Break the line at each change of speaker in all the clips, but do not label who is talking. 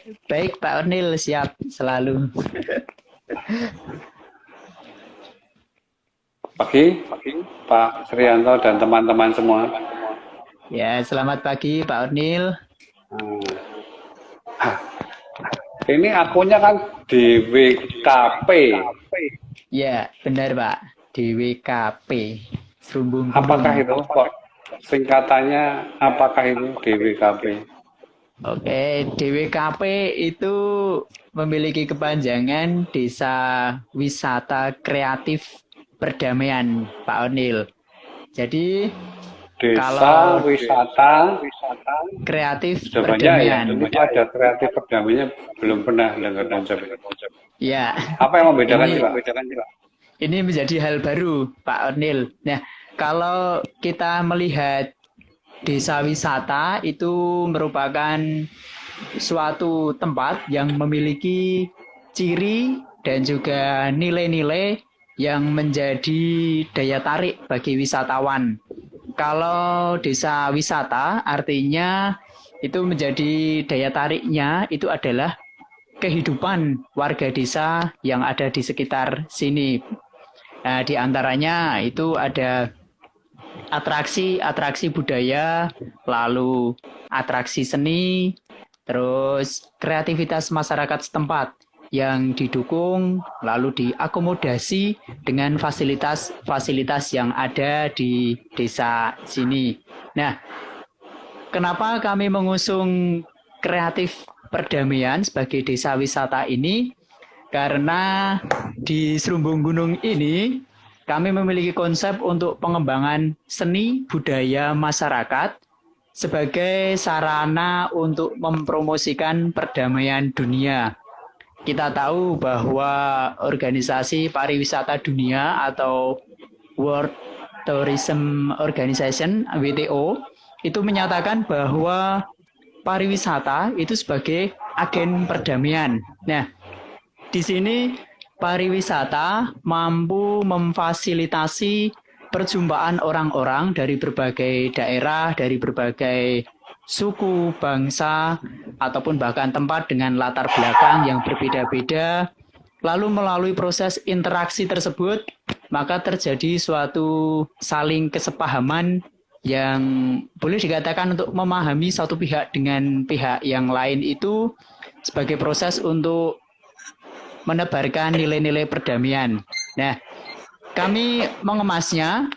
Baik Pak Ornil, siap selalu.
Pagi, Pak Srianto dan teman-teman semua.
Ya, selamat pagi Pak Ornil.
Ini akunnya kan di WKP.
Ya, benar Pak. DWKP. Serumbung
Apakah
Gunung.
itu kok singkatannya apakah itu DWKP?
Oke, DWKP itu memiliki kepanjangan Desa Wisata Kreatif Perdamaian, Pak Ornil. Jadi,
Desa
kalau
wisata
kreatif
sebenarnya ya
perdamaian,
dulu ada kreatif perdamaiannya belum pernah dengar dan coba.
ya,
Apa yang membedakan sih
ini
Pak?
ini menjadi hal baru, Pak Ornil. Nah, kalau kita melihat desa wisata itu merupakan suatu tempat yang memiliki ciri dan juga nilai-nilai yang menjadi daya tarik bagi wisatawan. Kalau desa wisata artinya itu menjadi daya tariknya itu adalah kehidupan warga desa yang ada di sekitar sini. Nah, di antaranya itu ada atraksi-atraksi budaya, lalu atraksi seni, terus kreativitas masyarakat setempat yang didukung lalu diakomodasi dengan fasilitas-fasilitas yang ada di desa sini. Nah, kenapa kami mengusung kreatif perdamaian sebagai desa wisata ini? Karena di Serumbung Gunung ini kami memiliki konsep untuk pengembangan seni budaya masyarakat sebagai sarana untuk mempromosikan perdamaian dunia. Kita tahu bahwa organisasi pariwisata dunia atau World Tourism Organization (WTO) itu menyatakan bahwa pariwisata itu sebagai agen perdamaian. Nah, di sini pariwisata mampu memfasilitasi perjumpaan orang-orang dari berbagai daerah, dari berbagai suku, bangsa, ataupun bahkan tempat dengan latar belakang yang berbeda-beda. Lalu melalui proses interaksi tersebut, maka terjadi suatu saling kesepahaman yang boleh dikatakan untuk memahami satu pihak dengan pihak yang lain itu sebagai proses untuk menebarkan nilai-nilai perdamaian. Nah, kami mengemasnya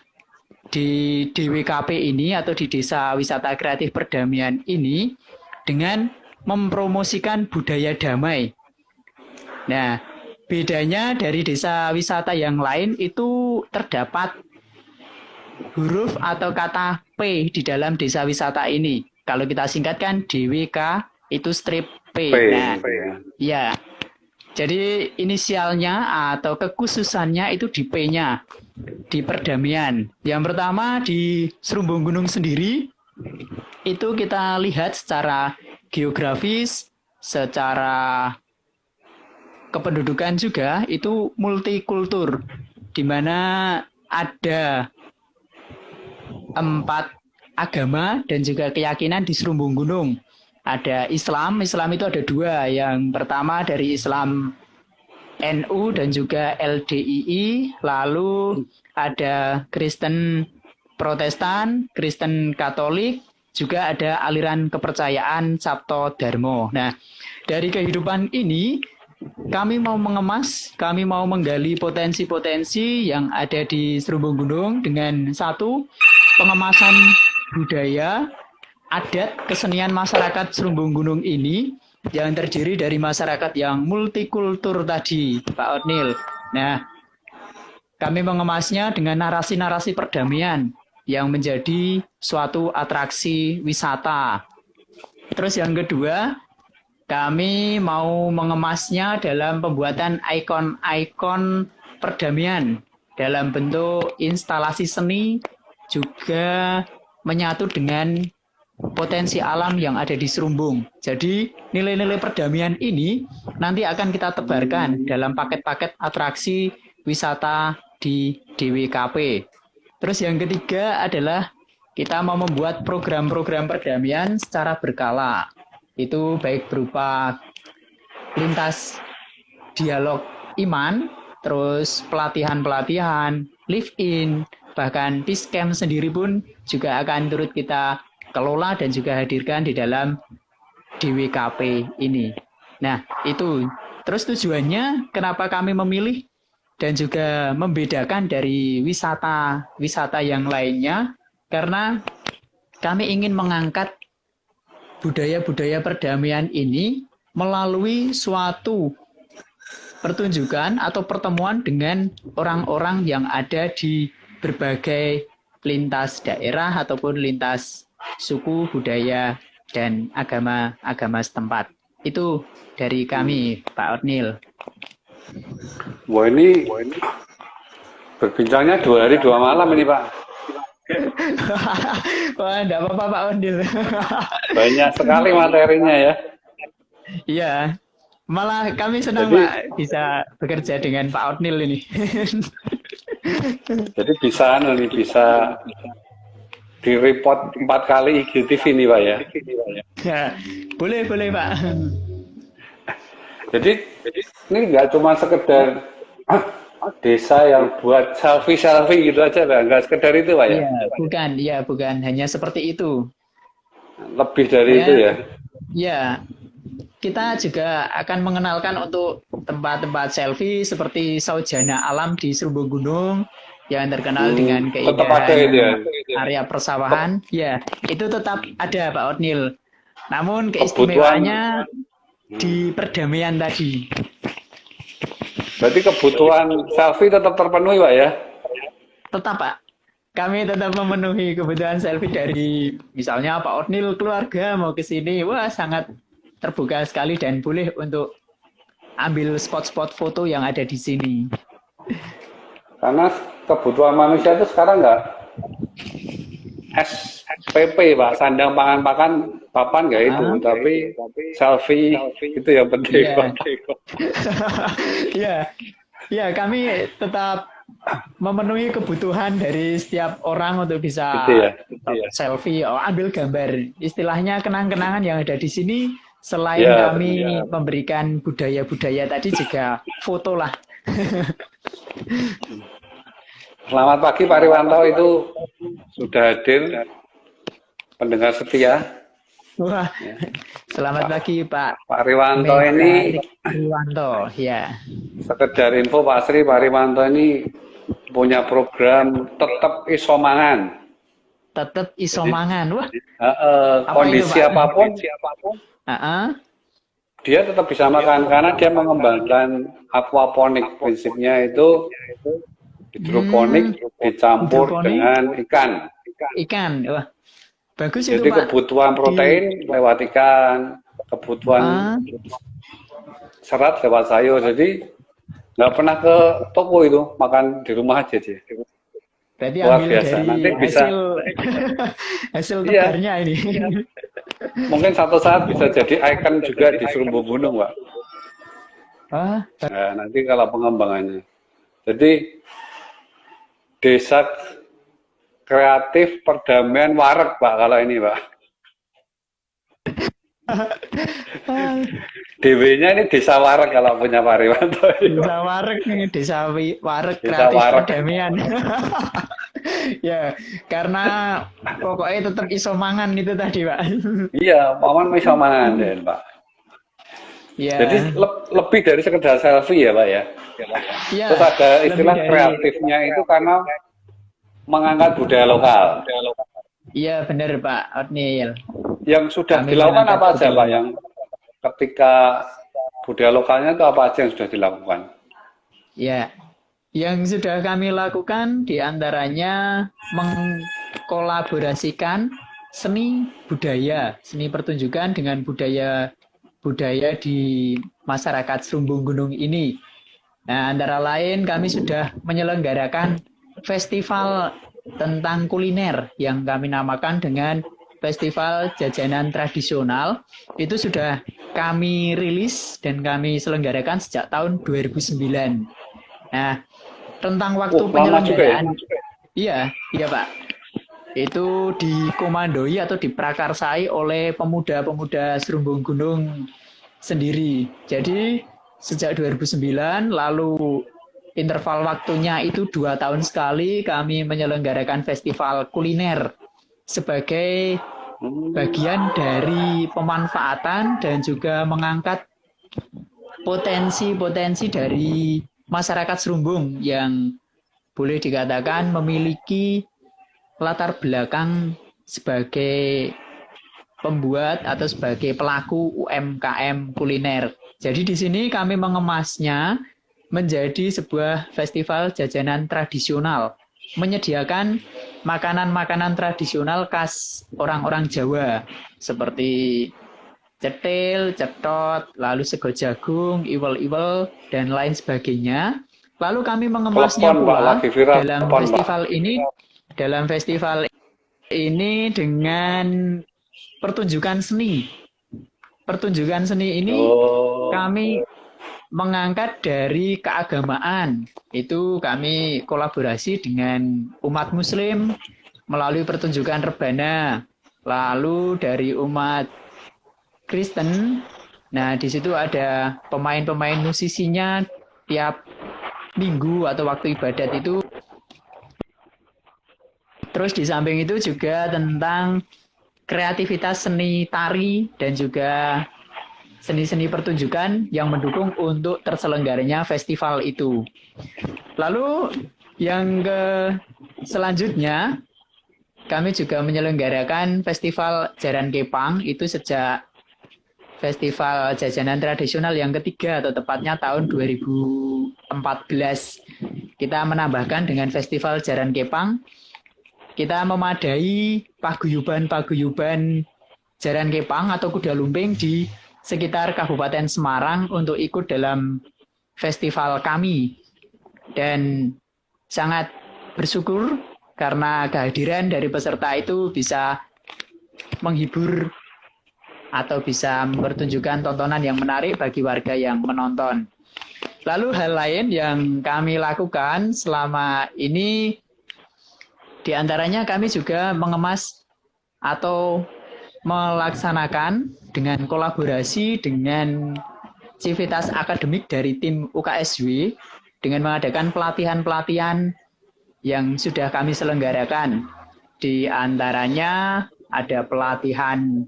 di DWKP ini atau di Desa Wisata Kreatif Perdamaian ini dengan mempromosikan budaya damai. Nah, bedanya dari desa wisata yang lain itu terdapat huruf atau kata P di dalam desa wisata ini. Kalau kita singkatkan DWK itu strip
P.
P. Nah,
Ya.
ya. Jadi inisialnya atau kekhususannya itu di P-nya, di perdamaian. Yang pertama di Serumbung Gunung sendiri, itu kita lihat secara geografis, secara kependudukan juga, itu multikultur, di mana ada 4 agama dan juga keyakinan di Serumbung Gunung. Ada Islam itu ada 2. Yang pertama dari Islam NU dan juga LDII, lalu ada Kristen Protestan, Kristen Katolik, juga ada aliran kepercayaan Sabto Darmo. Nah, dari kehidupan ini kami mau mengemas, kami mau menggali potensi-potensi yang ada di Serumbung Gunung dengan satu pengemasan budaya, adat, kesenian masyarakat Serumbung Gunung ini yang terdiri dari masyarakat yang multikultur tadi, Pak Otnil. Nah, kami mengemasnya dengan narasi-narasi perdamaian yang menjadi suatu atraksi wisata. Terus yang kedua, kami mau mengemasnya dalam pembuatan ikon-ikon perdamaian dalam bentuk instalasi seni, juga menyatu dengan potensi alam yang ada di Serumbung. Jadi nilai-nilai perdamaian ini nanti akan kita tebarkan dalam paket-paket atraksi wisata di DWKP. Terus yang ketiga adalah kita mau membuat program-program perdamaian secara berkala. Itu baik berupa lintas dialog iman, terus pelatihan-pelatihan, live in, bahkan peace camp sendiri pun juga akan turut kita kelola dan juga hadirkan di dalam DWKP ini. Nah, itu. Terus tujuannya kenapa kami memilih dan juga membedakan dari wisata yang lainnya, karena kami ingin mengangkat budaya-budaya perdamaian ini melalui suatu pertunjukan atau pertemuan dengan orang-orang yang ada di berbagai lintas daerah ataupun lintas suku, budaya, dan agama setempat. Itu dari kami, Pak Ornil.
Wah ini berbincangnya 2 hari 2 malam ini Pak.
Wah, enggak apa-apa Pak Ornil.
Banyak sekali materinya ya.
Iya, malah kami senang
Jadi,
Pak bisa bekerja dengan Pak Ornil ini.
Jadi bisa di-report 4 kali IGTV nih Pak ya.
Ya, boleh Pak.
Jadi ini nggak cuma sekedar desa yang buat selfie gitu aja Pak, nggak sekedar itu Pak ya.
Iya, bukan hanya seperti itu.
Lebih dari itu ya.
Ya, kita juga akan mengenalkan untuk tempat-tempat selfie seperti Saujana Alam di Serumbung Gunung yang terkenal dengan keindahan area persawahan. Ya, itu tetap ada Pak Ornil. Namun keistimewaannya di perdamaian tadi.
Berarti kebutuhan selfie tetap terpenuhi Pak ya?
Tetap Pak. Kami tetap memenuhi kebutuhan selfie dari misalnya Pak Ornil keluarga mau ke sini. Wah, sangat terbuka sekali dan boleh untuk ambil spot-spot foto yang ada di sini.
Karena kebutuhan manusia itu sekarang nggak SPP Pak, sandang pangan papan nggak itu, tapi selfie itu yang penting.
Ya, kami tetap memenuhi kebutuhan dari setiap orang untuk bisa selfie, ambil gambar. Istilahnya kenang-kenangan yang ada di sini. Selain kami memberikan budaya-budaya tadi juga foto lah.
Selamat pagi Pak Riwanto, itu sudah hadir pendengar setia.
Wah, selamat pagi Pak.
Pak Riwanto ini.
Riwanto, ya.
Sekedar info Pak Sri, Pak Riwanto ini punya program tetap isomangan.
Tetap isomangan, wah.
Kondisi apapun. Dia tetap bisa makan karena dia mengembangkan aquaponik. Prinsipnya itu hidroponik dicampur dengan ikan.
Wah, bagus itu
Jadi
Pak.
Kebutuhan protein lewat ikan, kebutuhan serat lewat sayur. Jadi nggak pernah ke toko itu, makan di rumah aja sih.
Berarti
luar
ambil
biasa.
dari
Nanti bisa
hasil tebarnya ini.
Mungkin satu saat bisa jadi ikon juga di Serumbung Gunung, Pak. Nah, nanti kalau pengembangannya. Jadi desa kreatif perdamaian Wareg, Pak, kalau ini, Pak. DW-nya ini Desa Wareg kalau punya Pak Riwanto.
Desa Wareg nih, Desa Wareg kreatif perdamaian. Ya, karena pokoknya tetap isomangan itu tadi, Pak.
Iya, paman isomangan deh, Pak.
Ya.
Jadi lebih dari sekedar selfie ya, Pak ya. Ya, terus ada istilah kreatifnya itu karena mengangkat budaya lokal.
Iya, benar Pak Ornil.
Yang sudah dilakukan apa aja Pak? Yang ketika budaya lokalnya itu apa aja yang sudah dilakukan?
Ya, yang sudah kami lakukan diantaranya mengkolaborasikan seni budaya, seni pertunjukan dengan budaya di masyarakat Serumbung Gunung ini. Nah, antara lain kami sudah menyelenggarakan festival tentang kuliner yang kami namakan dengan Festival Jajanan Tradisional. Itu sudah kami rilis dan kami selenggarakan sejak tahun 2009. Nah, tentang waktu penyelenggaraan, iya Pak. Itu dikomandoi atau diprakarsai oleh pemuda-pemuda Serumbung Gunung sendiri. Jadi sejak 2009, lalu interval waktunya itu 2 tahun sekali kami menyelenggarakan festival kuliner sebagai bagian dari pemanfaatan dan juga mengangkat potensi-potensi dari masyarakat Serumbung yang boleh dikatakan memiliki latar belakang sebagai pembuat atau sebagai pelaku UMKM kuliner. Jadi di sini kami mengemasnya menjadi sebuah festival jajanan tradisional, menyediakan makanan-makanan tradisional khas orang-orang Jawa seperti cetil, cetot, lalu sego jagung, iwel-iwel, dan lain sebagainya. Lalu kami mengemasnya pula dalam festival ini dengan pertunjukan seni. Pertunjukan seni ini kami mengangkat dari keagamaan. Itu kami kolaborasi dengan umat Muslim melalui pertunjukan rebana. Lalu dari umat Kristen, nah di situ ada pemain-pemain musisinya tiap minggu atau waktu ibadat itu. Terus di samping itu juga tentang kreativitas seni tari dan juga seni-seni pertunjukan yang mendukung untuk terselenggaranya festival itu. Lalu yang selanjutnya kami juga menyelenggarakan festival Jaran Kepang itu sejak festival jajanan tradisional yang ketiga atau tepatnya tahun 2014. Kita menambahkan dengan festival Jaran Kepang, kita memadai paguyuban-paguyuban Jaran Kepang atau kuda lumping di sekitar Kabupaten Semarang untuk ikut dalam festival kami. Dan sangat bersyukur karena kehadiran dari peserta itu bisa menghibur atau bisa mempertunjukkan tontonan yang menarik bagi warga yang menonton. Lalu hal lain yang kami lakukan selama ini, diantaranya kami juga mengemas atau melaksanakan dengan kolaborasi dengan civitas akademik dari tim UKSW dengan mengadakan pelatihan-pelatihan yang sudah kami selenggarakan. Di antaranya ada pelatihan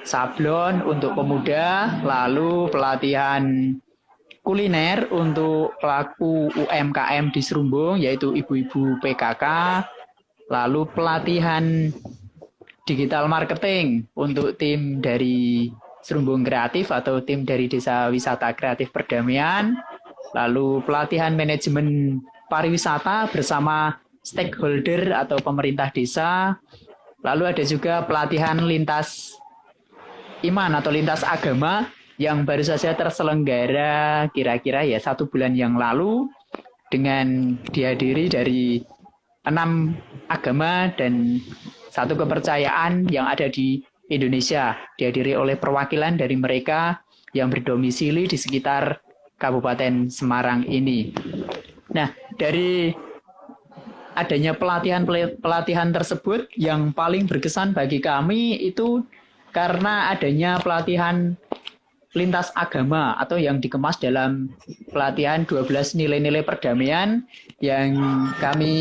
sablon untuk pemuda, lalu pelatihan kuliner untuk pelaku UMKM di Serumbung, yaitu ibu-ibu PKK, lalu pelatihan digital marketing untuk tim dari Serumbung Kreatif atau tim dari Desa Wisata Kreatif Perdamaian, lalu pelatihan manajemen pariwisata bersama stakeholder atau pemerintah desa, lalu ada juga pelatihan lintas iman atau lintas agama yang baru saja terselenggara kira-kira ya 1 bulan yang lalu dengan dihadiri dari 6 agama dan 1 kepercayaan yang ada di Indonesia, dihadiri oleh perwakilan dari mereka yang berdomisili di sekitar Kabupaten Semarang ini. Nah, dari adanya pelatihan tersebut yang paling berkesan bagi kami itu karena adanya pelatihan lintas agama atau yang dikemas dalam pelatihan 12 nilai-nilai perdamaian yang kami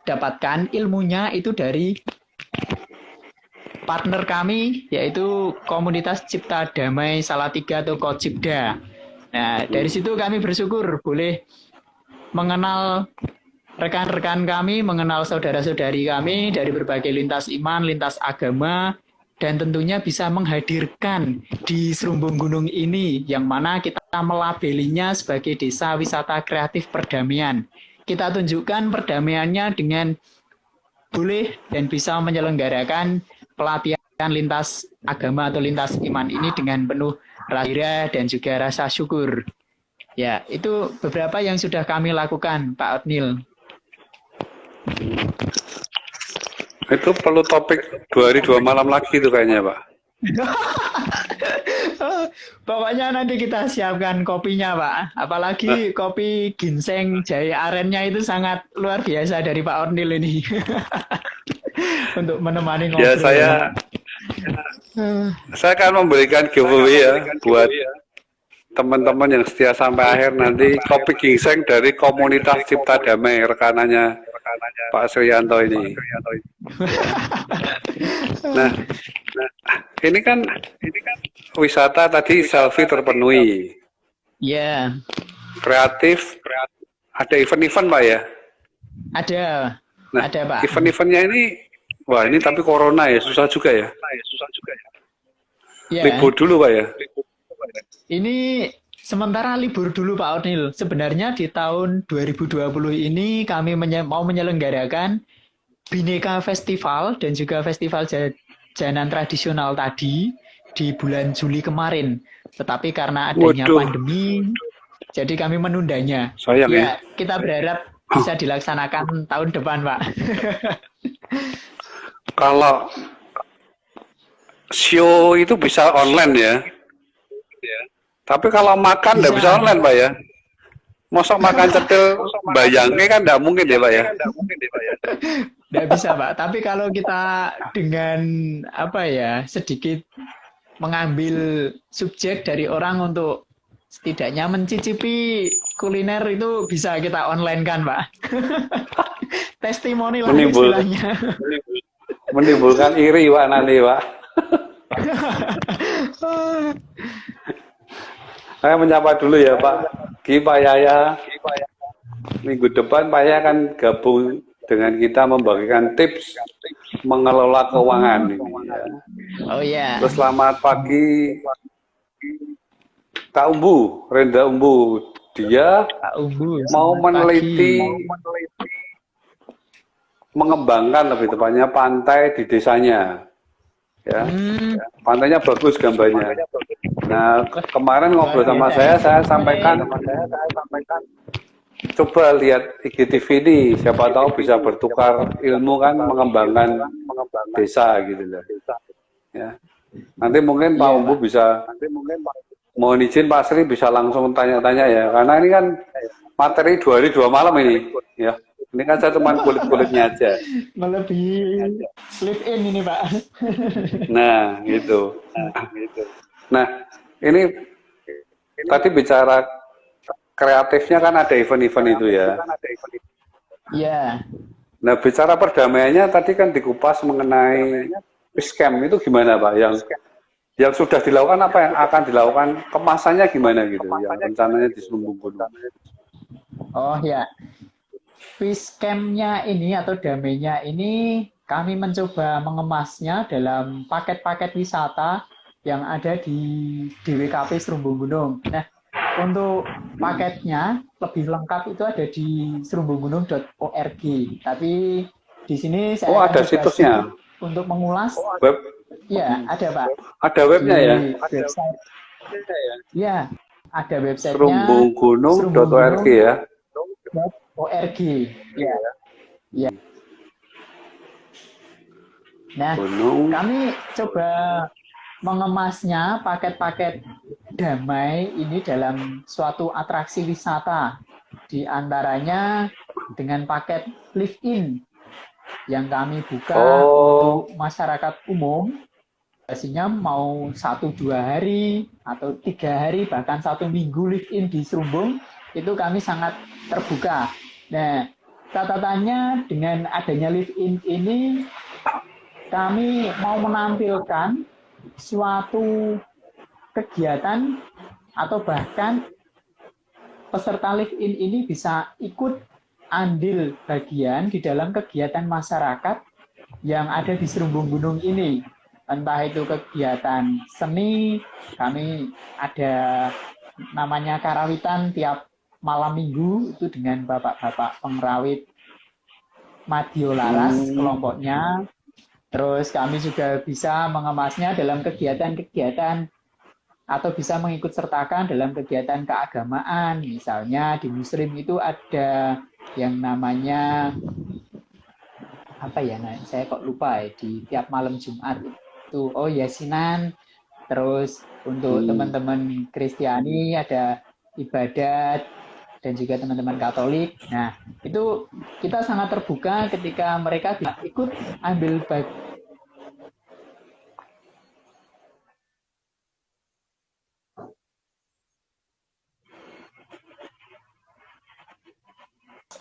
dapatkan ilmunya itu dari partner kami yaitu Komunitas Cipta Damai Salatiga atau Kocipda. Nah, dari situ kami bersyukur boleh mengenal rekan-rekan kami, mengenal saudara-saudari kami dari berbagai lintas iman, lintas agama, dan tentunya bisa menghadirkan di Serumbung Gunung ini yang mana kita melabelinya sebagai Desa Wisata Kreatif Perdamaian. Kita tunjukkan perdamaiannya dengan boleh dan bisa menyelenggarakan pelatihan lintas agama atau lintas iman ini dengan penuh rasa dan juga rasa syukur. Ya, itu beberapa yang sudah kami lakukan, Pak Otnil.
Itu perlu topik 2 hari 2 malam lagi itu kayaknya, Pak.
Pokoknya nanti kita siapkan kopinya, Pak. Apalagi kopi ginseng jahe arennya itu sangat luar biasa dari Pak Ornil ini. Untuk menemani ngobrol.
Ya, Saya akan memberikan giveaway ya buat teman-teman yang setia sampai akhir nanti kopi gingseng dari komunitas Cipta Damai rekanannya Pak Suryanto ini. Nah, ini kan wisata tadi selfie terpenuhi,
Ya,
kreatif, ada event-event Pak ya.
ada.
Nah,
Ada, Pak.
event-eventnya ini, wah ini tapi corona ya, susah juga ya.
Ya.
Libur dulu Pak ya.
Ini sementara libur dulu Pak Ornil. Sebenarnya di tahun 2020 ini kami mau menyelenggarakan Bhinneka Festival dan juga Festival Jajanan Tradisional tadi di bulan Juli kemarin. Tetapi karena adanya pandemi, jadi kami menundanya.
Sayang ya.
Kita berharap bisa dilaksanakan tahun depan, Pak.
Kalau show itu bisa online ya. Tapi kalau makan nggak bisa online Pak ya. Masa makan cetil bayangnya kan nggak mungkin ya Pak ya.
Nggak bisa Pak. Tapi kalau kita dengan sedikit mengambil subjek dari orang untuk setidaknya mencicipi kuliner itu bisa kita online kan Pak. Testimoni lah istilahnya.
Menimbulkan iri Pak nanti Pak. Saya menyapa dulu ya Pak Pak Yaya. Minggu depan Pak Yaya akan gabung dengan kita membagikan tips mengelola keuangan ini. Ya.
Oh ya.
Terus selamat pagi Kak Umbu, Renda Umbu. Dia mau meneliti mengembangkan lebih tepatnya pantai di desanya. Ya, pantainya bagus gambarnya. Nah, kemarin ngobrol sama saya sampaikan, coba lihat IGTV ini, siapa tahu bisa bertukar ilmu kan, mengembangkan desa gitu loh. Ya, nanti mungkin Pak Umbu bisa, mohon izin Pak Sri bisa langsung tanya-tanya ya, karena ini kan materi 2 hari 2 malam ini, ya. Ini kan saya cuma kulit-kulitnya aja.
Melebihi live in ini Pak.
Nah, gitu. Nah, ini tadi bicara kreatifnya kan ada event-event itu ya.
Iya.
Nah, bicara perdamaiannya tadi kan dikupas mengenai peace camp itu gimana Pak? Yang sudah dilakukan apa yang akan dilakukan, kemasannya gimana gitu? Yang rencananya di Serumbung Gunung.
Oh ya. Peace camp-nya ini atau damainya ini kami mencoba mengemasnya dalam paket-paket wisata yang ada di DWKP Serumbung Gunung. Nah, untuk paketnya lebih lengkap itu ada di serumbunggunung.org. Tapi di sini saya
ada situsnya
untuk mengulas.
Web?
Ya, ada Pak.
Ada webnya ya?
Website. Ya, ada websitenya.
Serumbunggunung.org ya?
ORG, ya. Ya. Nah, kami coba mengemasnya paket-paket damai ini dalam suatu atraksi wisata. Di antaranya dengan paket live-in yang kami buka untuk masyarakat umum. Biasanya mau 1-2 hari atau 3 hari bahkan 1 minggu live-in di Serumbung itu kami sangat terbuka. Nah, catatannya dengan adanya live-in ini kami mau menampilkan suatu kegiatan atau bahkan peserta live-in ini bisa ikut andil bagian di dalam kegiatan masyarakat yang ada di Serumbung Gunung ini. Entah itu kegiatan seni, kami ada namanya karawitan tiap malam minggu itu dengan bapak-bapak pengrawit Madiolaras kelompoknya. Terus kami juga bisa mengemasnya dalam kegiatan-kegiatan atau bisa mengikut sertakan dalam kegiatan keagamaan. Misalnya di Muslim itu ada yang namanya saya kok lupa ya, di tiap malam Jumat itu Yasinan. Terus untuk teman-teman Kristiani ada ibadat dan juga teman-teman Katolik. Nah, itu kita sangat terbuka ketika mereka bisa ikut ambil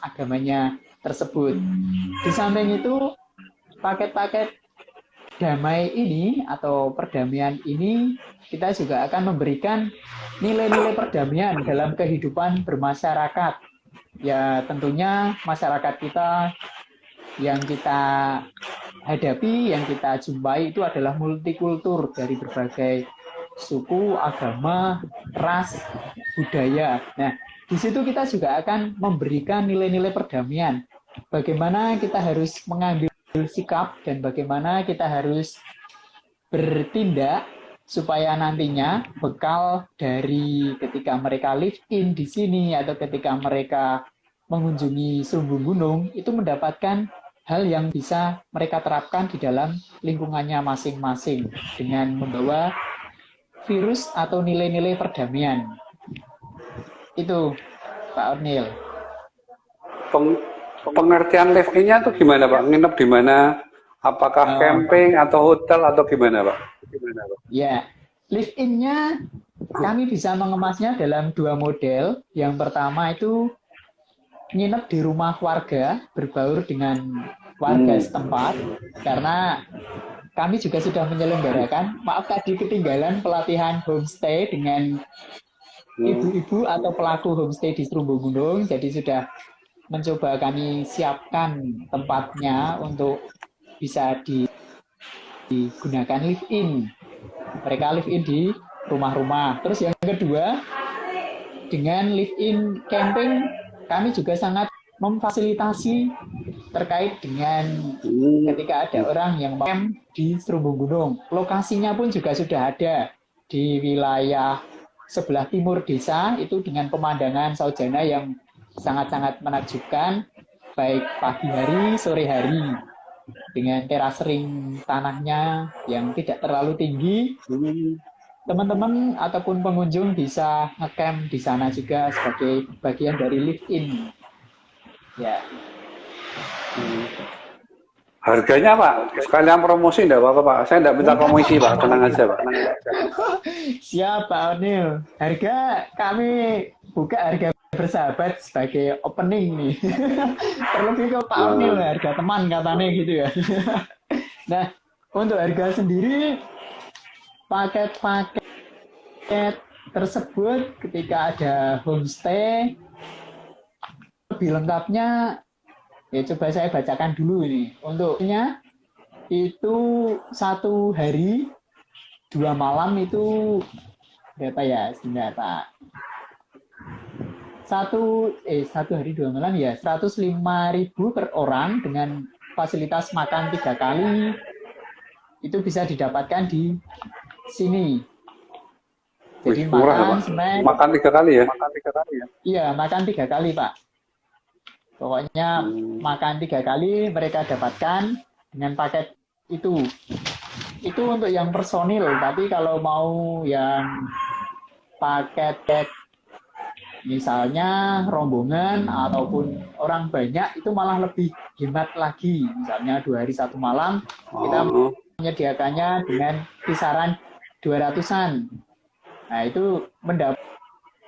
agamanya tersebut. Di samping itu, paket-paket damai ini atau perdamaian ini, kita juga akan memberikan nilai-nilai perdamaian dalam kehidupan bermasyarakat. Ya tentunya masyarakat kita yang kita hadapi, yang kita jumpai itu adalah multikultur dari berbagai suku, agama, ras, budaya. Nah, di situ kita juga akan memberikan nilai-nilai perdamaian. Bagaimana kita harus mengambil sikap dan bagaimana kita harus bertindak supaya nantinya bekal dari ketika mereka live in di sini atau ketika mereka mengunjungi Serumbung Gunung itu mendapatkan hal yang bisa mereka terapkan di dalam lingkungannya masing-masing dengan membawa virus atau nilai-nilai perdamaian. Itu Pak Ornil.
Pengertian live-in-nya tuh gimana Pak? Nginep di mana? Apakah camping atau hotel atau gimana Pak?
Ya, live-in-nya kami bisa mengemasnya dalam 2 model. Yang pertama itu nginep di rumah warga, berbaur dengan warga setempat, karena kami juga sudah menyelenggarakan, maaf tadi ketinggalan pelatihan homestay dengan ibu-ibu atau pelaku homestay di Serumbung Gunung, jadi sudah mencoba kami siapkan tempatnya untuk bisa digunakan live-in. Mereka live-in di rumah-rumah. Terus yang kedua, dengan live-in camping, kami juga sangat memfasilitasi terkait dengan ketika ada orang yang camp di Serumbung Gunung. Lokasinya pun juga sudah ada di wilayah sebelah timur desa, itu dengan pemandangan saujana yang sangat-sangat menakjubkan, baik pagi hari, sore hari, dengan teras ring tanahnya yang tidak terlalu tinggi. Teman-teman ataupun pengunjung bisa ngecamp di sana juga sebagai bagian dari live-in. Ya.
Harganya Pak, sekalian promosi enggak apa-apa Pak. Saya enggak minta komisi Pak, tenang aja Pak.
Siap Pak Onil. Harga kami buka harga bersahabat sebagai opening nih. Terlebih ke Pak Onil, harga teman katanya gitu ya. Nah, untuk harga sendiri paket-paket tersebut ketika ada homestay lebih lengkapnya ya coba saya bacakan dulu ini. Untuknya itu 1 hari 2 malam itu berapa ya sebentar Pak? 1 hari 2 malam ya 105.000 per orang dengan fasilitas makan 3 kali itu bisa didapatkan di sini. Jadi makan, snack.
Makan 3 kali ya?
Iya, makan 3 kali Pak. Pokoknya makan 3 kali mereka dapatkan dengan paket itu. Itu untuk yang personil, tapi kalau mau yang paket misalnya rombongan ataupun orang banyak itu malah lebih hemat lagi. Misalnya 2 hari 1 malam kita menyediakannya dengan kisaran 200-an. Nah itu mendapat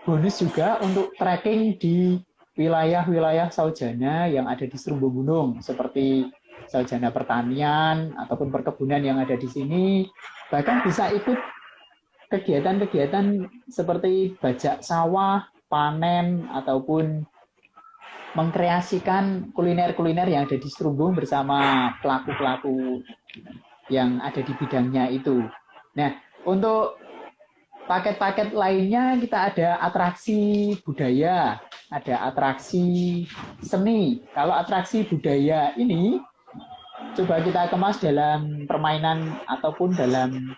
bonus juga untuk trekking di wilayah-wilayah saujana yang ada di Serumbung Gunung seperti saujana pertanian ataupun perkebunan yang ada di sini. Bahkan bisa ikut kegiatan-kegiatan seperti bajak sawah, panen ataupun mengkreasikan kuliner-kuliner yang ada di Serumbung bersama pelaku-pelaku yang ada di bidangnya itu. Nah, untuk paket-paket lainnya kita ada atraksi budaya, ada atraksi seni. Kalau atraksi budaya ini coba kita kemas dalam permainan ataupun dalam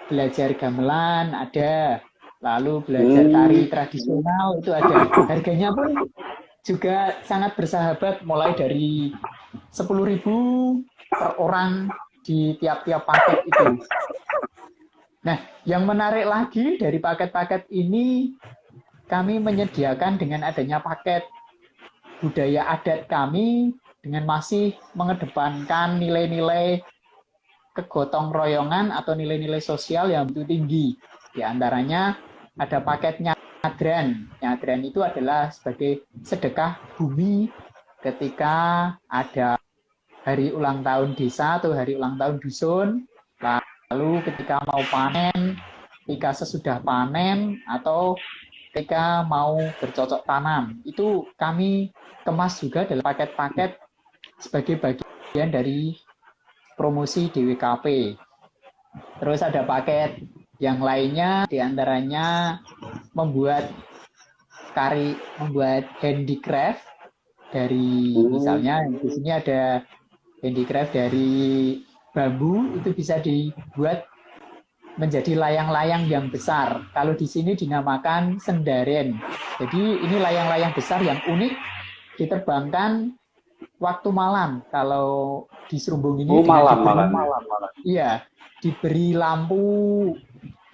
belajar gamelan ada, lalu belajar tari tradisional itu ada. Harganya pun juga sangat bersahabat mulai dari 10.000 per orang di tiap-tiap paket itu. Nah, yang menarik lagi dari paket-paket ini, kami menyediakan dengan adanya paket budaya adat kami dengan masih mengedepankan nilai-nilai kegotong royongan atau nilai-nilai sosial yang begitu tinggi. Di antaranya ada paket nyadran. Nyadran itu adalah sebagai sedekah bumi ketika ada hari ulang tahun desa atau hari ulang tahun dusun, lalu ketika mau panen, ketika sesudah panen, atau ketika mau bercocok tanam. Itu kami kemas juga dalam paket-paket sebagai bagian dari promosi DWKP. Terus ada paket yang lainnya, diantaranya membuat handicraft dari, misalnya di sini ada handicraft dari bambu, itu bisa dibuat menjadi layang-layang yang besar. Kalau di sini dinamakan sendaren. Jadi ini layang-layang besar yang unik, diterbangkan waktu malam. Kalau di Serumbung ini
malam.
Iya, diberi lampu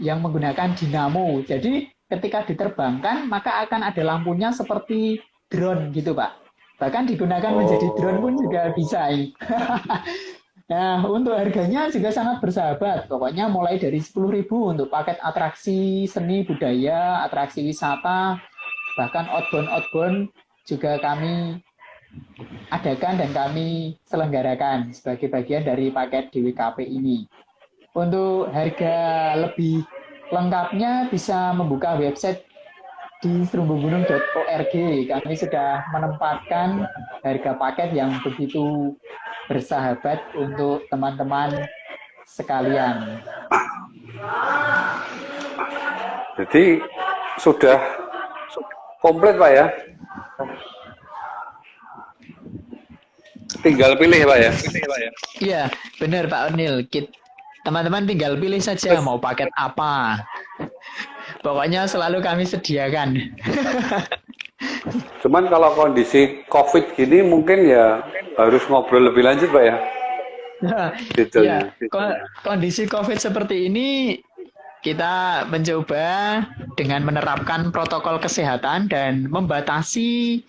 yang menggunakan dinamo. Jadi ketika diterbangkan maka akan ada lampunya seperti drone gitu, Pak. Bahkan digunakan menjadi drone pun juga bisa. Nah, untuk harganya juga sangat bersahabat. Pokoknya mulai dari 10.000 untuk paket atraksi seni budaya, atraksi wisata, bahkan outbound juga kami adakan dan kami selenggarakan sebagai bagian dari paket DWKP ini. Untuk harga lebih lengkapnya bisa membuka website di serumbunggunung.org. Kami sudah menempatkan harga paket yang begitu bersahabat untuk teman-teman sekalian.
Jadi sudah komplit, Pak ya? Tinggal pilih, Pak ya?
Iya, benar Pak Onil. Teman-teman tinggal pilih saja mau paket apa. Pokoknya selalu kami sediakan.
Cuman kalau kondisi COVID gini mungkin ya harus ngobrol lebih lanjut, Pak ya?
Ya, kondisi COVID seperti ini kita mencoba dengan menerapkan protokol kesehatan dan membatasi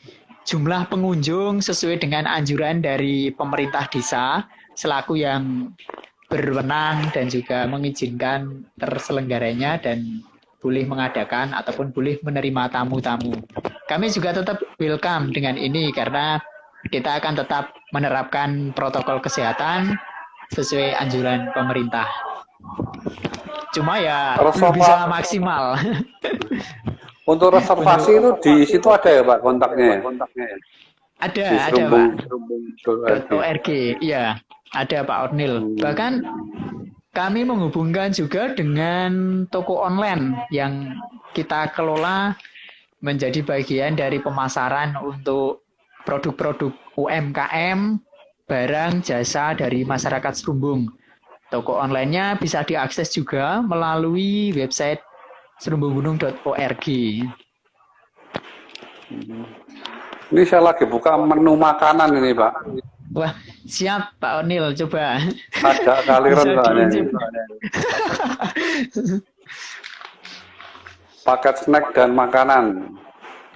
jumlah pengunjung sesuai dengan anjuran dari pemerintah desa selaku yang berwenang dan juga mengizinkan terselenggaranya dan boleh mengadakan ataupun boleh menerima tamu-tamu. Kami juga tetap welcome dengan ini karena kita akan tetap menerapkan protokol kesehatan sesuai anjuran pemerintah. Cuma ya belum bisa maksimal.
Untuk reservasi itu di situ ada ya Pak kontaknya?
Ada Pak. .org, iya, ada Pak Ornil. Bahkan kami menghubungkan juga dengan toko online yang kita kelola menjadi bagian dari pemasaran untuk produk-produk UMKM, barang, jasa dari masyarakat Serumbung. Toko online-nya bisa diakses juga melalui website serumbunggunung.org.
Ini saya lagi buka menu makanan ini, Pak.
Wah, siap Pak Onil, coba.
Agak kaliran soalnya. Paket snack dan makanan.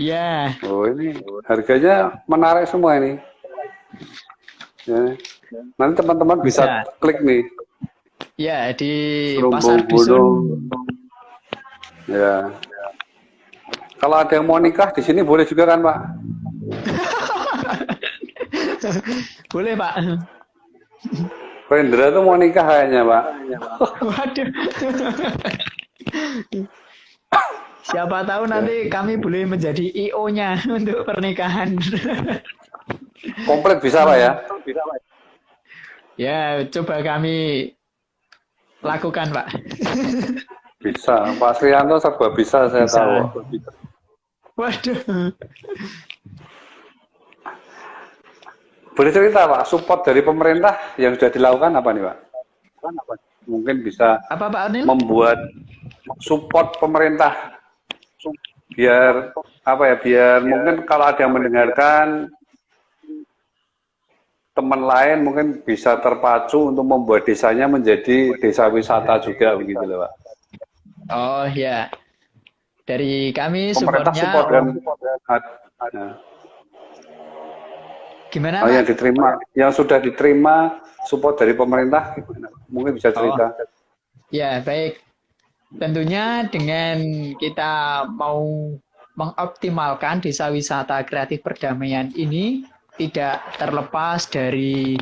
Ya.
Oh, ini harganya menarik semua ini. Ya. Nanti teman-teman bisa klik nih.
Ya, di
Pasar Dusun. Ya. Kalau ada yang mau nikah di sini boleh juga kan, Pak?
Boleh, Pak.
Rendra tuh mau nikah kayaknya, Pak.
Waduh. Siapa tahu nanti kami boleh menjadi IO-nya untuk pernikahan.
Komplit bisa, Pak ya?
Ya, coba kami lakukan, Pak.
Bisa, Pak Srianto serba bisa, saya tahu.
Waduh.
Boleh cerita Pak, support dari pemerintah yang sudah dilakukan apa nih Pak? Mungkin bisa
apa, Pak Anil?
Membuat support pemerintah biar apa ya? Biar mungkin kalau ada yang mendengarkan teman lain mungkin bisa terpacu untuk membuat desanya menjadi desa wisata juga begitu loh Pak.
Oh ya, dari kami
pemerintah support dan
gimana?
Yang diterima, yang sudah diterima support dari pemerintah, mungkin bisa cerita.
Ya baik, tentunya dengan kita mau mengoptimalkan desa wisata kreatif perdamaian ini, tidak terlepas dari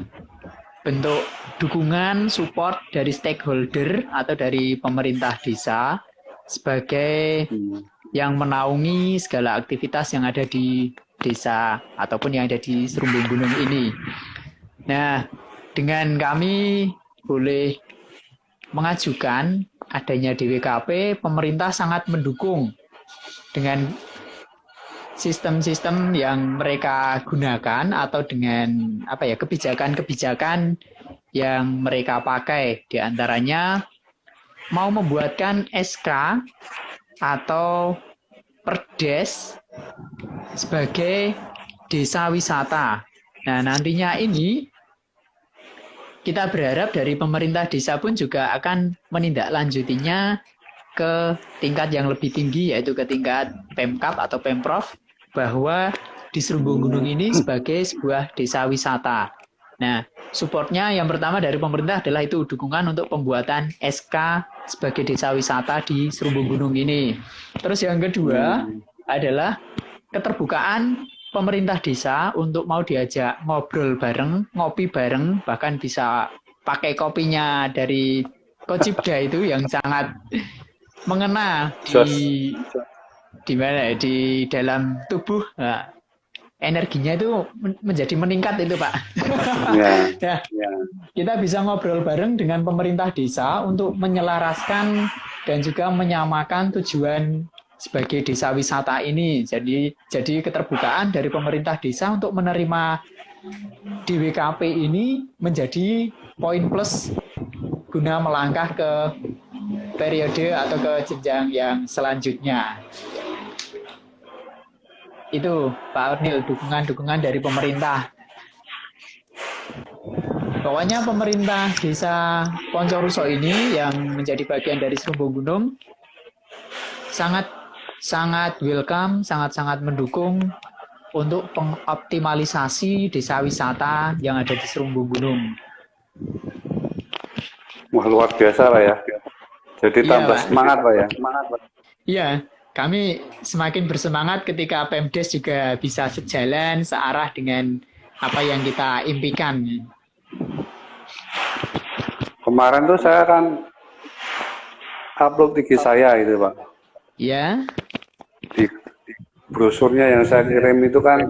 bentuk dukungan, support dari stakeholder atau dari pemerintah desa sebagai yang menaungi segala aktivitas yang ada di desa ataupun yang ada di Serumbung Gunung ini. Nah, dengan kami boleh mengajukan adanya DWKP, pemerintah sangat mendukung dengan sistem-sistem yang mereka gunakan atau dengan kebijakan-kebijakan yang mereka pakai. Di antaranya mau membuatkan SK atau Perdes sebagai desa wisata. Nah, nantinya ini kita berharap dari pemerintah desa pun juga akan menindaklanjutinya ke tingkat yang lebih tinggi, yaitu ke tingkat Pemkab atau Pemprov, bahwa di Serumbung Gunung ini sebagai sebuah desa wisata. Nah, supportnya yang pertama dari pemerintah adalah itu dukungan untuk pembuatan SK sebagai desa wisata di Serumbung Gunung ini. Terus yang kedua adalah keterbukaan pemerintah desa untuk mau diajak ngobrol bareng, ngopi bareng, bahkan bisa pakai kopinya dari Kocibda itu yang sangat mengena di dalam tubuh. Nah, energinya itu menjadi meningkat itu, Pak. Kita bisa ngobrol bareng dengan pemerintah desa untuk menyelaraskan dan juga menyamakan tujuan sebagai desa wisata ini. Jadi keterbukaan dari pemerintah desa untuk menerima DWKP ini menjadi poin plus guna melangkah ke periode atau ke jenjang yang selanjutnya. Itu Pak Ornil, dukungan dari pemerintah. Pokoknya pemerintah desa Poncoruso ini yang menjadi bagian dari Serumbung Gunung sangat welcome, sangat mendukung untuk pengoptimalisasi desa wisata yang ada di Serumbung Gunung.
Wah, luar biasa Pak ya. Jadi tambah semangat Pak ya.
Iya, kami semakin bersemangat ketika Pemdes juga bisa sejalan, searah dengan apa yang kita impikan.
Kemarin tuh saya kan upload IG saya itu Pak.
Iya.
Di brosurnya yang saya kirim itu kan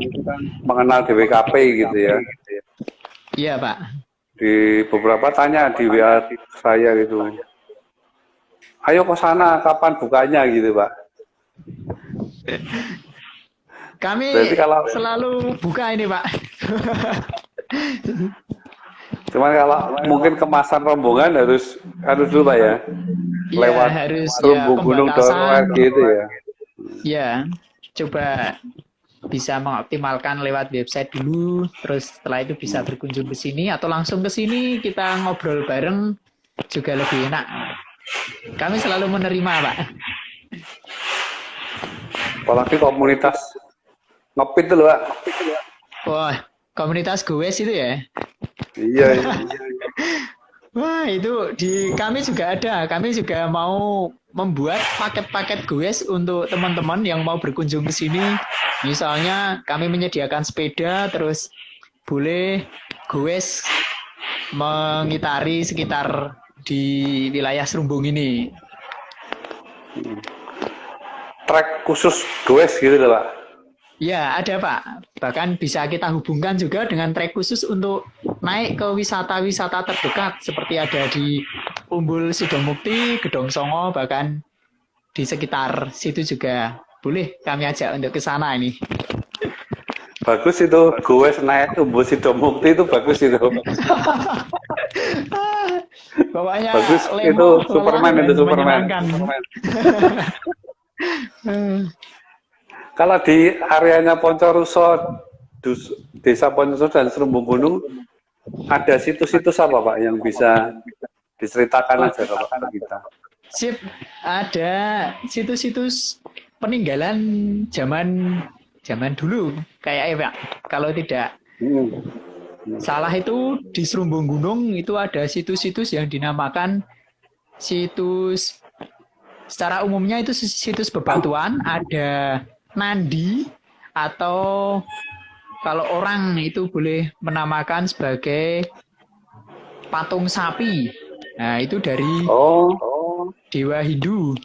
mengenal DWKP gitu ya.
Iya Pak.
Di beberapa tanya di WA saya gitu. Ayo ke sana, kapan bukanya gitu Pak.
Kami selalu buka ini Pak.
Cuman kalau mungkin kemasan rombongan harus dulu Pak ya. Lewat serumbunggunung.org gitu ya.
Ya, coba bisa mengoptimalkan lewat website dulu, terus setelah itu bisa berkunjung ke sini atau langsung ke sini kita ngobrol bareng juga lebih enak. Kami selalu menerima, Pak.
Apalagi komunitas ngepit itu, Pak.
Wah, komunitas goes itu ya?
Iya.
Wah, itu di kami juga ada. Kami juga mau membuat paket-paket goes untuk teman-teman yang mau berkunjung ke sini. Misalnya kami menyediakan sepeda, terus boleh goes mengitari sekitar di wilayah Serumbung ini.
Trek khusus goes gitu loh, Pak?
Ya, ada Pak. Bahkan bisa kita hubungkan juga dengan trek khusus untuk naik ke wisata-wisata terdekat. Seperti ada di Umbul Sidomukti, Gedong Songo, bahkan di sekitar situ juga boleh kami ajak untuk ke sana ini.
Bagus itu, goes naik Umbul Sidomukti itu bagus itu.
Pokoknya
bagus itu Superman itu Superman. Kalau di areanya Poncoruso, Desa Poncoruso dan Serumbung Gunung, ada situs-situs apa Pak yang bisa diceritakan aja kalau kita?
Sip, ada situs-situs peninggalan zaman dulu kayak Pak. Kalau tidak salah itu di Serumbung Gunung itu ada situs-situs yang dinamakan situs, secara umumnya itu situs bebatuan, ada nandi atau kalau orang itu boleh menamakan sebagai patung sapi. Nah, itu dari
Oh,
dewa Hindu.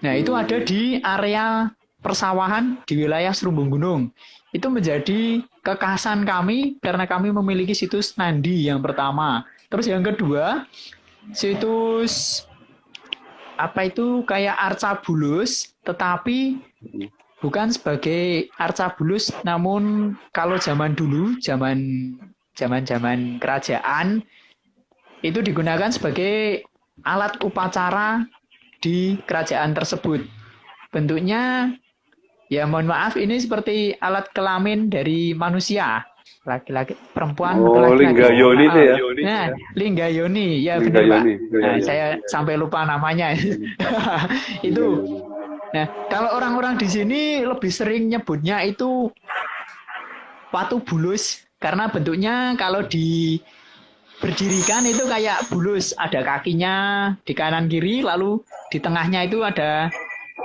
Nah, itu ada di area persawahan di wilayah Serumbung Gunung. Itu menjadi kekhasan kami karena kami memiliki situs Nandi yang pertama. Terus yang kedua, situs apa itu kayak Arcabulus, tetapi bukan sebagai Arcabulus, namun kalau zaman dulu, zaman kerajaan itu digunakan sebagai alat upacara di kerajaan tersebut. Bentuknya ya mohon maaf ini seperti alat kelamin dari manusia. Laki-laki, perempuan ke
oh,
laki-laki.
Linggayoni itu ya.
Nah, Linggayoni, ya benar Pak.
Linggayoni.
Nah, saya sampai lupa namanya. Itu.
Linggayoni.
Nah, kalau orang-orang di sini lebih sering nyebutnya itu Watu Bulus karena bentuknya kalau berdirikan itu kayak bulus, ada kakinya di kanan kiri, lalu di tengahnya itu ada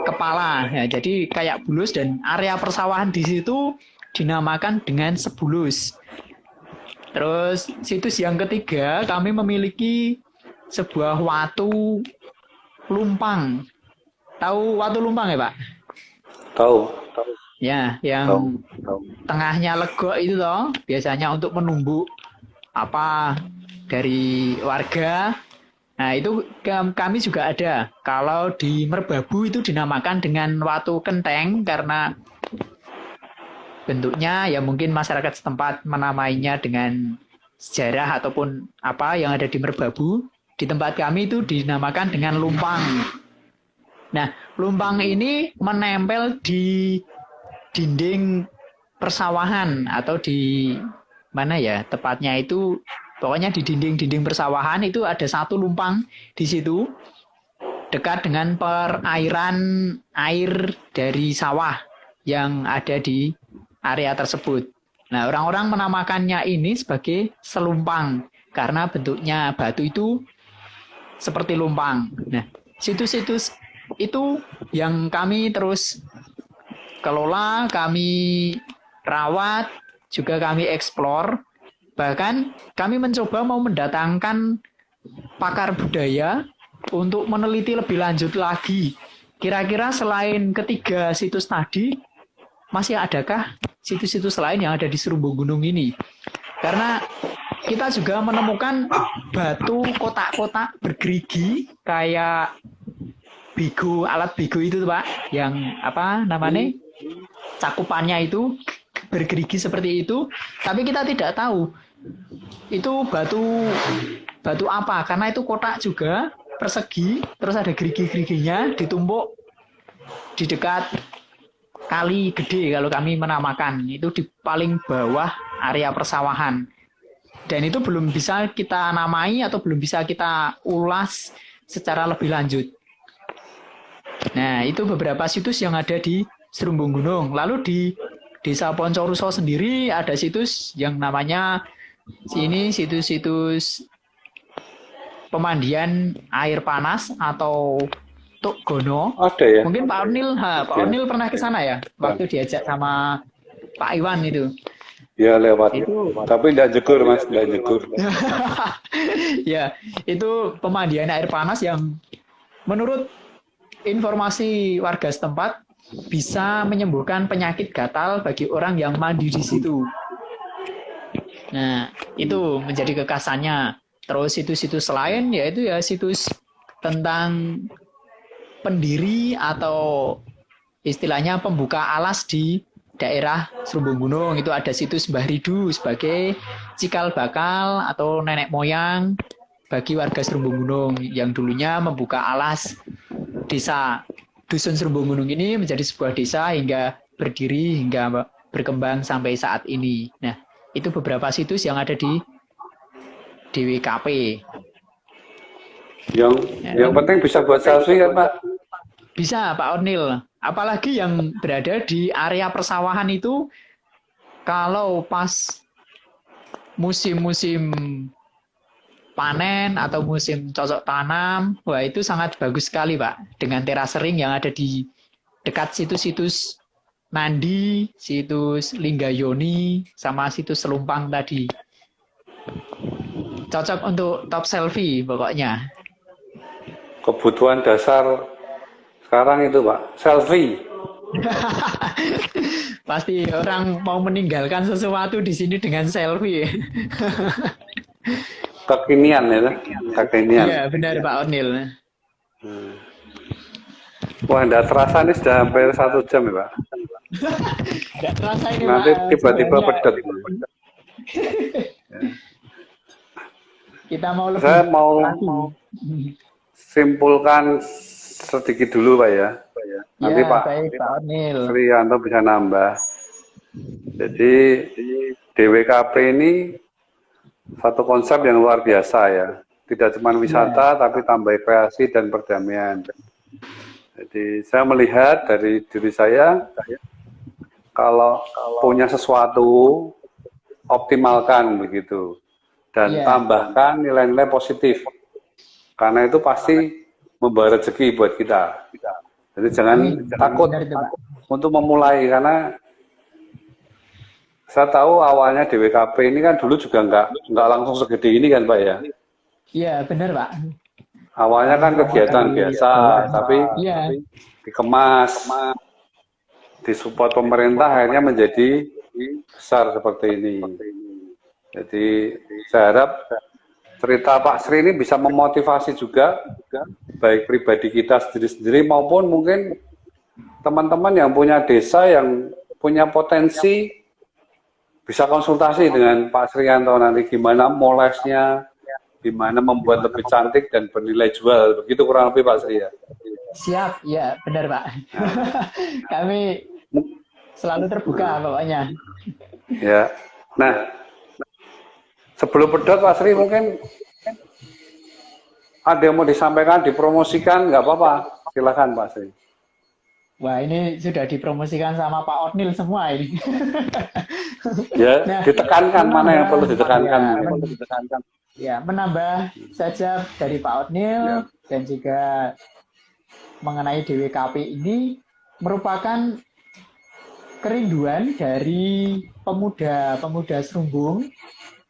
kepala. Ya, jadi kayak bulus dan area persawahan di situ dinamakan dengan Sebulus. Terus situs yang ketiga kami memiliki sebuah watu lumpang. Tahu watu lumpang ya Pak?
Tahu.
Ya, yang tengahnya legok itu toh, biasanya untuk menumbuk apa dari warga. Nah, itu kami juga ada. Kalau di Merbabu itu dinamakan dengan watu kenteng karena bentuknya ya mungkin masyarakat setempat menamainya dengan sejarah ataupun apa yang ada di Merbabu. Di tempat kami itu dinamakan dengan lumpang. Nah, lumpang ini menempel di dinding persawahan atau di mana ya tepatnya itu, pokoknya di dinding-dinding persawahan itu ada satu lumpang di situ dekat dengan perairan air dari sawah yang ada di area tersebut. Nah, orang-orang menamakannya ini sebagai selumpang karena bentuknya batu itu seperti lumpang. Nah, situs-situs itu yang kami terus kelola, kami rawat, juga kami eksplor. Bahkan kami mencoba mau mendatangkan pakar budaya untuk meneliti lebih lanjut lagi. Kira-kira selain ketiga situs tadi, masih adakah situs-situs lain yang ada di Serumbung Gunung ini? Karena kita juga menemukan batu kotak-kotak bergerigi kayak bigo, alat bigo itu Pak, yang apa namanya? Cakupannya itu bergerigi seperti itu, tapi kita tidak tahu itu batu apa, karena itu kotak juga persegi, terus ada gerigi-geriginya ditumpuk di dekat kali gede kalau kami menamakan, itu di paling bawah area persawahan. Dan itu belum bisa kita namai atau belum bisa kita ulas secara lebih lanjut. Nah, itu beberapa situs yang ada di Serumbung Gunung. Lalu di Desa Poncoruso sendiri ada situs yang namanya sini situs-situs pemandian air panas atau Tukgono.
Ada ya?
Mungkin Pak Ornil pernah ke sana ya? Waktu diajak sama Pak Iwan itu.
Ya lewat.
Itu.
Tapi tidak jegur Mas, tidak jegur.
Ya, itu pemandian air panas yang menurut informasi warga setempat bisa menyembuhkan penyakit gatal bagi orang yang mandi di situ. Nah, itu menjadi kekhasannya. Terus situs-situs lain yaitu ya situs tentang pendiri atau istilahnya pembuka alas di daerah Serumbung Gunung. Itu ada situs Mbah Ridu sebagai cikal bakal atau nenek moyang bagi warga Serumbung Gunung yang dulunya membuka alas desa. Dusun Serumbung Gunung ini menjadi sebuah desa hingga berdiri, hingga berkembang sampai saat ini. Nah, itu beberapa situs yang ada di DWKP.
Yang penting bisa buat selfie kan Pak?
Bisa Pak Ornil. Apalagi yang berada di area persawahan itu, kalau pas musim-musim panen atau musim cocok tanam, wah itu sangat bagus sekali Pak. Dengan terasering yang ada di dekat situs-situs Nandi, situs Linggayoni, sama situs Selumpang tadi. Cocok untuk top selfie pokoknya.
Kebutuhan dasar sekarang itu, Pak, selfie.
Pasti orang mau meninggalkan sesuatu di sini dengan selfie.
Kekinian ya, kekinian.
Iya, benar Pak Onil.
Wah, enggak terasa nih sudah hampir 1 jam ya, Pak.
Nggak terasa ini
Nanti
Pak.
tiba-tiba
Sebenarnya
pedet.
kita mau lebih
Saya mau
lagi.
simpulkan sedikit dulu, Pak ya. Nanti
Ya,
Pak
baik Pak Onil.
Trianto bisa nambah. Jadi DWKP ini satu konsep yang luar biasa ya. Tidak cuma wisata, tapi tambah kreasi dan perdamaian. Jadi saya melihat dari diri saya, kalau punya sesuatu, optimalkan begitu. Dan
Iya.
tambahkan nilai-nilai positif. Karena itu pasti membawa rezeki buat kita. Jadi jangan takut
Benar itu, Pak.
untuk memulai, karena saya tahu awalnya DWKP ini kan dulu juga nggak langsung segede ini kan, Pak ya.
Iya, benar Pak.
Awalnya kan kegiatan biasa, tapi
Iya.
dikemas, disupport pemerintah, akhirnya menjadi besar seperti ini. Jadi saya harap cerita Pak Sri ini bisa memotivasi juga, baik pribadi kita sendiri-sendiri maupun mungkin teman-teman yang punya desa yang punya potensi, bisa konsultasi dengan Pak Srianto nanti gimana molesnya, gimana membuat lebih cantik dan bernilai jual, begitu kurang lebih Pak Sri ya.
Siap, ya benar Pak. Kami selalu terbuka pokoknya.
Ya, nah sebelum pedot Pak Sri mungkin ada yang mau disampaikan, dipromosikan, nggak apa-apa, silakan Pak Sri.
Wah, ini sudah dipromosikan sama Pak Onil semua ini.
Ya,
Nah,
ditekankan mana yang perlu ditekankan.
Ya, menambah saja dari Pak Onil dan juga mengenai DWKP ini merupakan kerinduan dari pemuda-pemuda Serumbung,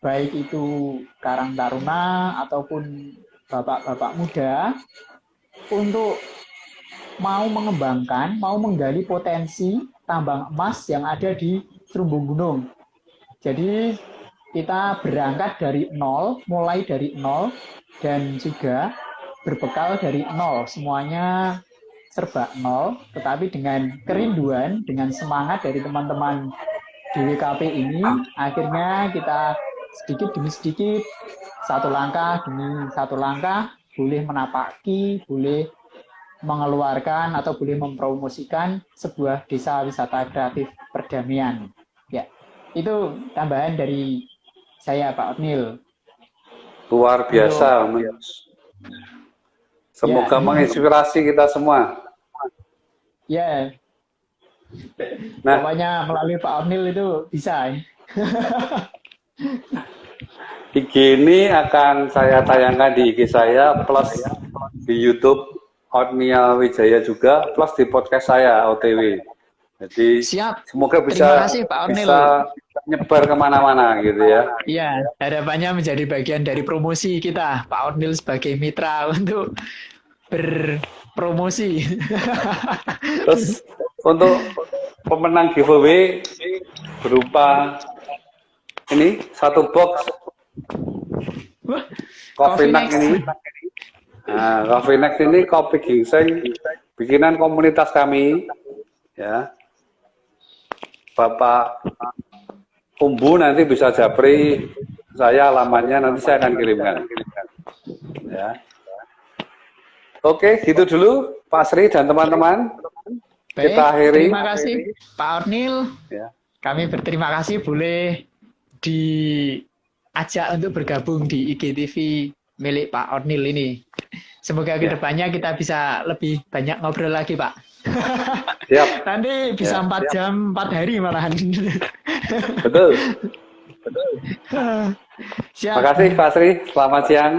baik itu Karang Taruna ataupun bapak-bapak muda, untuk mau mengembangkan, mau menggali potensi tambang emas yang ada di Serumbung Gunung. Jadi kita berangkat dari nol, mulai dari nol, dan juga berbekal dari nol. Semuanya serba nol, tetapi dengan kerinduan, dengan semangat dari teman-teman DWKP ini, akhirnya kita sedikit demi sedikit, satu langkah demi satu langkah, boleh menapaki, boleh mengeluarkan atau boleh mempromosikan sebuah desa wisata kreatif perdamaian. Ya, itu tambahan dari saya Pak Onil.
Luar biasa. Semoga menginspirasi kita semua.
Ya.
Nah,
Pokoknya melalui Pak Onil itu bisa.
IG ini akan saya tayangkan di IG saya, plus di YouTube Otniel Wijaya juga, plus di podcast saya OTW. Jadi
Siap.
semoga
Terima kasih, Pak Onil.
bisa nyebar kemana-mana gitu ya.
Iya, harapannya menjadi bagian dari promosi kita, Pak Onil sebagai mitra untuk berpromosi.
Terus untuk pemenang giveaway berupa ini satu box
Wah,
Coffee Next
Next.
ini. Nah, Coffee Next ini kopi ginseng bikinan komunitas kami, ya. Bapak Umbu nanti bisa japri saya alamatnya, nanti saya akan kirimkan. Ya. Oke, gitu dulu Pak Sri dan teman-teman.
Baik,
Kita akhiri.
terima kasih Pak Onil.
Ya.
Kami berterima kasih boleh diajak untuk bergabung di IGTV milik Pak Onil ini. Semoga kedepannya kita bisa lebih banyak ngobrol lagi, Pak.
Siap.
Nanti bisa 4 jam, 4 hari malahan.
Betul.
Siap.
Terima kasih Pak Sri. Selamat siang.